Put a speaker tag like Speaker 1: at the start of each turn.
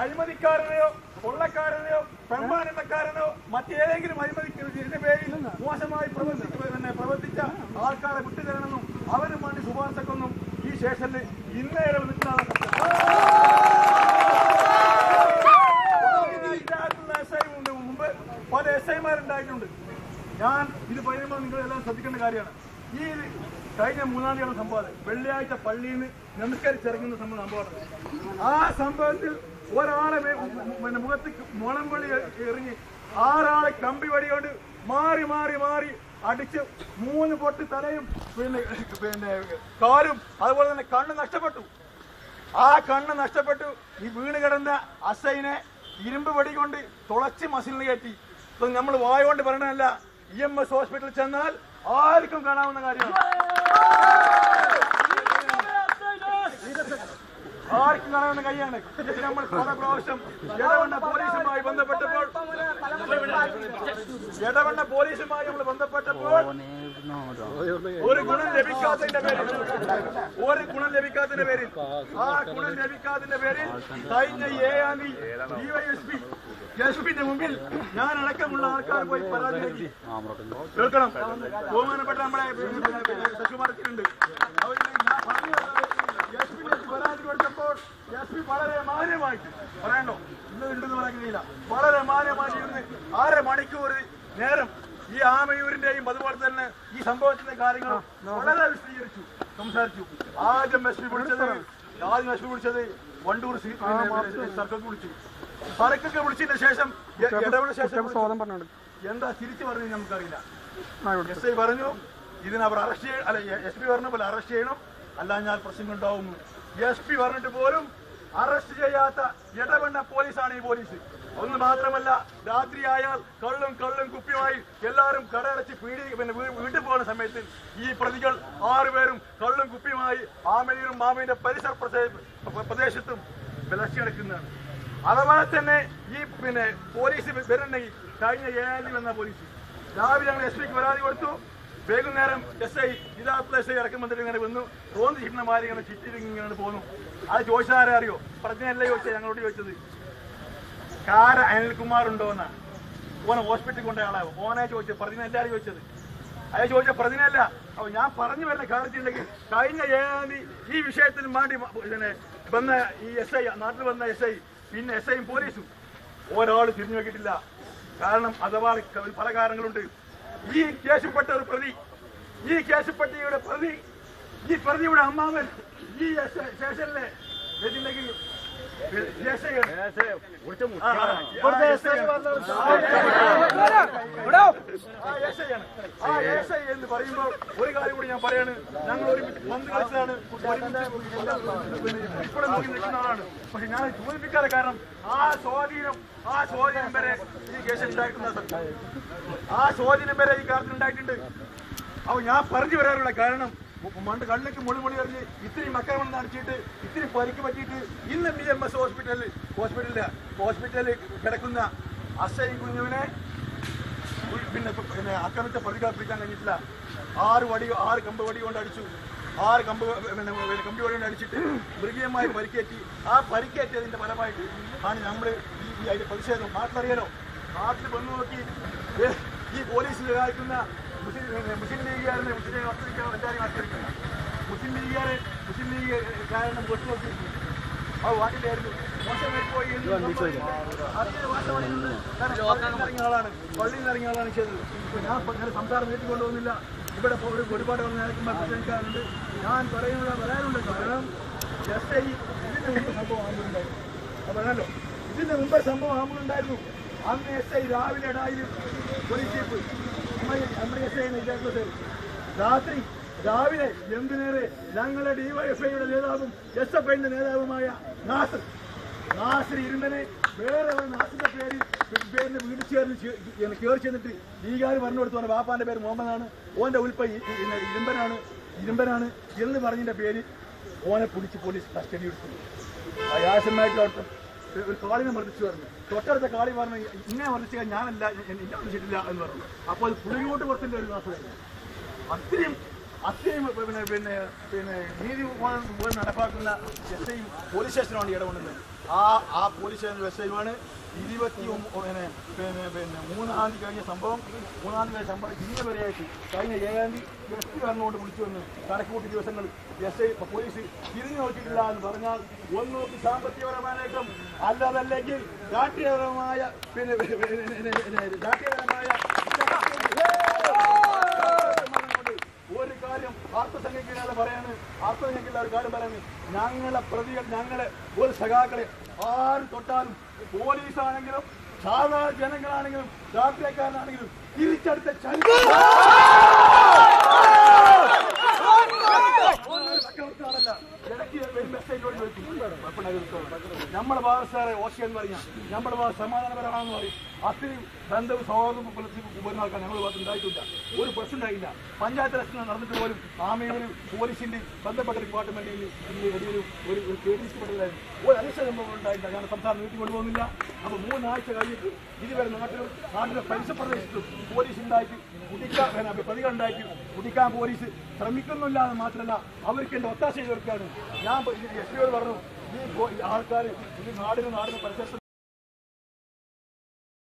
Speaker 1: അഴിമതിക്കാരനെയോ കൊള്ളക്കാരനെയോ പെൺമാനക്കാരനോ മറ്റേതെങ്കിലും അഴിമതിന്റെ പേരിൽ മോശമായി പ്രവർത്തിച്ച ആൾക്കാരെ വിട്ടുതരണമെന്നും അവരും വേണ്ടി ശുപാർശക്കൊന്നും ഈ സ്റ്റേഷനിൽ ഇന്നേറെ നിൽക്കുന്നതാണ്. മുമ്പ് പല SI-മാരുണ്ടായിട്ടുണ്ട്. ഞാൻ ഇത് പറയുമ്പോൾ നിങ്ങളെല്ലാം ശ്രദ്ധിക്കേണ്ട കാര്യമാണ്. ഈ കഴിഞ്ഞ 3-ാം തീയതിയാണ് സംഭവം. വെള്ളിയാഴ്ച പള്ളിയിൽ നിന്ന് നമസ്കരിച്ചിറങ്ങുന്ന സംഭവമാണ്. ആ സംഭവത്തിൽ ഒരാളെ മുഖത്ത് മുളംപൊളി എറിഞ്ഞ് 6 ആളെ കമ്പി വടികൊണ്ട് മാറി മാറി മാറി അടിച്ച് 3 പൊട്ട് തലയും പിന്നെ കാലും അതുപോലെ തന്നെ കണ്ണ് നഷ്ടപ്പെട്ടു. ആ കണ്ണ് നഷ്ടപ്പെട്ടു. ഈ വീണ് കിടന്ന അസൈനെ ഇരുമ്പ് വടി കൊണ്ട് തുളച്ച് മസിലിന് കയറ്റി. ഇപ്പൊ നമ്മൾ വായ കൊണ്ട് പറയണതല്ല, EMS ഹോസ്പിറ്റലിൽ ചെന്നാൽ ആർക്കും കാണാവുന്ന കാര്യമാണ്. ആർക്കും കാണാവുന്ന കാര്യമാണ്. നമ്മൾ പല പ്രാവശ്യം ഇടവണ്ണ പോലീസുമായി ബന്ധപ്പെട്ടപ്പോൾ നമ്മൾ ബന്ധപ്പെട്ടപ്പോൾ ഒരു ഗുണം ലഭിക്കാത്തതിന്റെ പേരിൽ ആ ഗുണം ലഭിക്കാത്തതിന്റെ പേരിൽ കഴിഞ്ഞ 7-ാം തീയതി DYSP മുമ്പിൽ ഞാൻ അടക്കമുള്ള ആൾക്കാർ പോയി പരാതി നൽകി. കേൾക്കണം, ബഹുമാനപ്പെട്ട നമ്മുടെ ശശികുമാർക്കുണ്ട്. പരാതി കൊടുത്തപ്പോൾ SP വളരെ മാന്യമായിട്ട് പറയണ്ടോ, ഇന്നുണ്ടെന്ന് പറയാൻ കഴിയില്ല, വളരെ മാന്യമായിട്ട് 1/2 മണിക്കൂർ നേരം ഈ ആമയൂരിന്റെയും അതുപോലെ തന്നെ ഈ സംഭവത്തിന്റെ കാര്യങ്ങളും വളരെ വിശദീകരിച്ചു, സംസാരിച്ചു. ആദ്യം SP വിളിച്ചത് വണ്ടൂർ സർക്കൊക്കെ വിളിച്ചു. സർക്കൊക്കെ വിളിച്ചതിന് ശേഷം എന്താ തിരിച്ചു പറഞ്ഞു നമുക്കറിയില്ല. SI പറഞ്ഞു ഇതിന് അവർ അറസ്റ്റ് ചെയ്യണം, അല്ല SP പറഞ്ഞ പോലെ അറസ്റ്റ് ചെയ്യണം, അല്ലാഞ്ഞാൽ പ്രശ്നം ഉണ്ടാവുന്നു. SP പറഞ്ഞിട്ട് പോലും അറസ്റ്റ് ചെയ്യാത്ത ഇടവണ്ണ പോലീസാണ് ഈ പോലീസ്. ഒന്ന് മാത്രമല്ല, രാത്രിയായാൽ കള്ളും കുപ്പിയുമായി എല്ലാവരും കടയടച്ച് വീട്ടിൽ പോകുന്ന സമയത്ത് ഈ പ്രതികൾ 6 പേരും കള്ളും കുപ്പിയുമായി ആമയൂരും മാമയുടെ പരിസര പ്രദേശത്തും വിലക്കിയെടുക്കുന്നതാണ്. അതുപോലെ തന്നെ ഈ പോലീസ് വരുന്നുണ്ടെങ്കിൽ കഴിഞ്ഞ 7-ാം തീയതി വന്ന പോലീസ് രാവിലെ ഞങ്ങൾ SP പരാതി കൊടുത്തു. വൈകുന്നേരം SI ഇതാത്ത SI ഇറക്കം വന്നിട്ട് ഇങ്ങനെ വന്നു. തോന്നി ചിഹ്നമാരി ഇങ്ങനെ ചുറ്റിങ്ങനെ പോന്നു. അത് ചോദിച്ചാരെ അറിയോ? പറഞ്ഞല്ല ചോദിച്ചത്, ഞങ്ങളോട് ചോദിച്ചത് അനിൽകുമാർ ഉണ്ടോന്നാണ്. ഓനെ ഹോസ്പിറ്റലിൽ കൊണ്ട ആളാവും. ഓനെ ചോദിച്ചത്, പ്രതിനെ എല്ലാവരും ചോദിച്ചത്. അയാൾ ചോദിച്ച പ്രതിനല്ല. അപ്പൊ ഞാൻ പറഞ്ഞു വരുന്ന കാര്യത്തിലേക്ക് കഴിഞ്ഞ 7-ാം തീയതി ഈ വിഷയത്തിന് വേണ്ടി വന്ന ഈ SI, നാട്ടിൽ വന്ന SI, പിന്നെ SIയും പോലീസും ഒരാൾ തിരിഞ്ഞു വെക്കിയിട്ടില്ല. കാരണം അഥവാ പല കാരണങ്ങളുണ്ട്. ഈ കേസിൽപ്പെട്ട ഒരു പ്രതി, ഈ കേസിൽപ്പെട്ടയുടെ പ്രതി, ഈ പ്രതിയുടെ അമ്മാവൻ ഈ സ്റ്റേഷനിലെ എന്ന് പറയുമ്പോൾ ഒരു കാര്യം കൂടി ഞാൻ പറയാണ്. ഞങ്ങൾ ഒരുമിച്ച് പന്ത് കളിച്ചതാണ്, ഇവിടെ നോക്കി നിൽക്കുന്ന ആളാണ്. പക്ഷെ ഞാൻ സൂചിപ്പിക്കാതെ കാരണം ആ സ്വാധീനം വരെ ഈ കേസിൽ ഉണ്ടായിട്ടുണ്ട്. ആ സ്വാധീനം വരെ ഈ കാര്യത്തിൽ ഉണ്ടായിട്ടുണ്ട്. അപ്പൊ ഞാൻ പറഞ്ഞു വരാനുള്ള കാരണം കണ്ണിക്ക് മുളിമൊളി എറിഞ്ഞ് ഇത്തിരി മക്കളെ അടിച്ചിട്ട് ഇത്തിരി പരിക്ക് പറ്റിയിട്ട് ഇന്ന് EMS ഹോസ്പിറ്റലിൽ കിടക്കുന്ന അസൈ കുഞ്ഞുവിനെ ആക്രമിച്ച പ്രതികളെ പിടിക്കാൻ കഴിഞ്ഞിട്ടില്ല. 6 കമ്പ് വടി കൊണ്ട് അടിച്ചു. 6 കമ്പി വടി കൊണ്ട് അടിച്ചിട്ട് മൃഗീയമായി പരിക്കേറ്റി. ആ പരിക്കേറ്റതിന്റെ ഫലമായിട്ട് ആണ് നമ്മൾ ഈ അതിന്റെ പ്രതിഷേധം. നാട്ടിലറിയാലോ, നാട്ടിൽ വന്നു നോക്കി ഈ പോലീസിൽ സഹായിക്കുന്ന മുസ്ലിം ലീഗുകാരനെ മുസ്ലിം ലീഗുകാരനെ വെട്ടുനോക്കി ആ വാട്ടിലായിരുന്നു. മോശമായി പോയി ഇറങ്ങിയ ആളാണ്, പള്ളിയിൽ നിന്ന് ഇറങ്ങിയ ആളാണ് ചെയ്തത്. ഇപ്പൊ ഞാൻ സംസാരം വീട്ടിൽ കൊണ്ടുപോകുന്നില്ല. ഇവിടെ ഒരുപാട് പ്രശ്നക്കാരുണ്ട്. ഞാൻ പറയാനുണ്ട്. കാരണം SI ഇതിന്റെ മുമ്പ് സംഭവം ആകുമ്പോഴുണ്ടായിരുന്നു. അതാണല്ലോ, ഇതിന്റെ മുമ്പ് സംഭവം ആകുമ്പോഴുണ്ടായിരുന്നു. അന്ന് SI രാവിലെ ഇടായിൽ പോലീസ് ജീപ്പ് നമ്മുടെ SI വിചാരിച്ചത് രാവിലെ എന്തിനേറെ ഞങ്ങളുടെ DYFIയുടെ നേതാവും SFIന്റെ നേതാവുമായ നാസർ ഇരുമ്പനെ വേറെ നാസിന്റെ പേരിന് വീട് കയറി ചെന്നിട്ട് ലീഗാർ പറഞ്ഞു കൊടുത്തു. ബാപ്പാന്റെ പേര് മുഹമ്മദാണ്, ഓന്റെ ഉൽപ്പ ഇരുമ്പനാണ് എന്ന് പറഞ്ഞതിന്റെ പേരിൽ ഓനെ പിടിച്ച് പോലീസ് കസ്റ്റഡി എടുത്തു. യാസന്മായിട്ട് ഒരു കാളിനെ മർദ്ദിച്ചു പറഞ്ഞു. തൊട്ടടുത്ത കാളി പറഞ്ഞു ഇങ്ങനെ മർദ്ദിച്ചാൽ ഞാനല്ല, എന്നെ മർദ്ദിച്ചിട്ടില്ല എന്ന് പറഞ്ഞു. അപ്പോൾ അത് പുളിയോട്ട് പുറത്തിൻ്റെ ഒരു നാശമായിരുന്നു. അത്രയും നീതി നടപ്പാക്കുന്ന എസ് ഐ പോലീസ് സ്റ്റേഷനാണ് ഇടപെടുന്നത്. ആ പോലീസ് സ്റ്റേഷൻ എസ് ഐയുമാണ് 3-ാം തീയതി കഴിഞ്ഞ സംഭവം. 3-ാം തീയതി സംഭവം ഇന്ന് വരെയായിട്ട് കഴിഞ്ഞ 7-ാം തീയതി SP പറഞ്ഞുകൊണ്ട് വിളിച്ചു വന്ന് കണക്കൂട്ടി ദിവസങ്ങൾ എസ് ഐ പോലീസ് തിരിഞ്ഞു നോക്കിയിട്ടില്ല എന്ന് പറഞ്ഞാൽ ഒന്നോക്ക് സാമ്പത്തികപരമായിട്ടും അല്ലാതല്ലെങ്കിൽ രാഷ്ട്രീയപരമായ ഒരു കാര്യം ആർത്തസംഖ്യക്കാരെ പറയാണ്. ആർത്തസംഖ്യക്കുള്ള ഒരു കാര്യം പറയുന്നത് ഞങ്ങളെ പ്രതികൾ, ഞങ്ങളെ ഒരു സഖാക്കളെ ആരും തൊട്ടാലും പോലീസാണെങ്കിലും സാധാരണ ജനങ്ങളാണെങ്കിലും രാഷ്ട്രീയക്കാരനാണെങ്കിലും തിരിച്ചടുത്ത ചരിത്രമല്ല. ഇടയ്ക്ക് മെസ്സേജോട് ചോദിക്കും നമ്മുടെ ഭാഗ സാറെ ഓക്കെ എന്ന് പറയാം, നമ്മുടെ ഭാഗ സമാധാനപരമാണെന്ന് പറയും. അത്രയും ബന്ധവും സൗഹൃദവും വരുന്ന ആൾക്കാർ ഞങ്ങളുടെ ഭാഗത്ത് ഉണ്ടായിട്ടില്ല. ഒരു പ്രശ്നം ഉണ്ടായില്ല. പഞ്ചായത്ത് ഇലക്ഷൻ നടന്നിട്ട് പോലും ആമയൂർ പോലീസിന്റെ ബന്ധപ്പെട്ട ഡിപ്പാർട്ട്മെന്റിൽ ഒരു കേന്ദ്രീകരിക്കപ്പെട്ടില്ലായിരുന്നു. ഒരു അനിഷ്ട സംഭവം ഉണ്ടായില്ല. ഞാൻ സംസ്ഥാനം നീട്ടി കൊണ്ടുപോകുന്നില്ല. അപ്പോൾ 3 ആഴ്ച കഴിഞ്ഞിട്ട് ഇതുവരെ നാട്ടിലെ പരിസരപ്രദേശത്തും പോലീസ് ഉണ്ടായിട്ട് പ്രതികൾ ഉണ്ടായിട്ട് കുടിക്കാൻ പോലീസ് ശ്രമിക്കുന്നില്ല എന്ന് മാത്രമല്ല അവർക്ക് എന്റെ ഒത്താശ ചെയ്ത് കൊടുക്കുകയാണ്. ഞാൻ SP പറഞ്ഞു ഈ ആൾക്കാർ ഇത് നാടിന് പരിസരത്ത്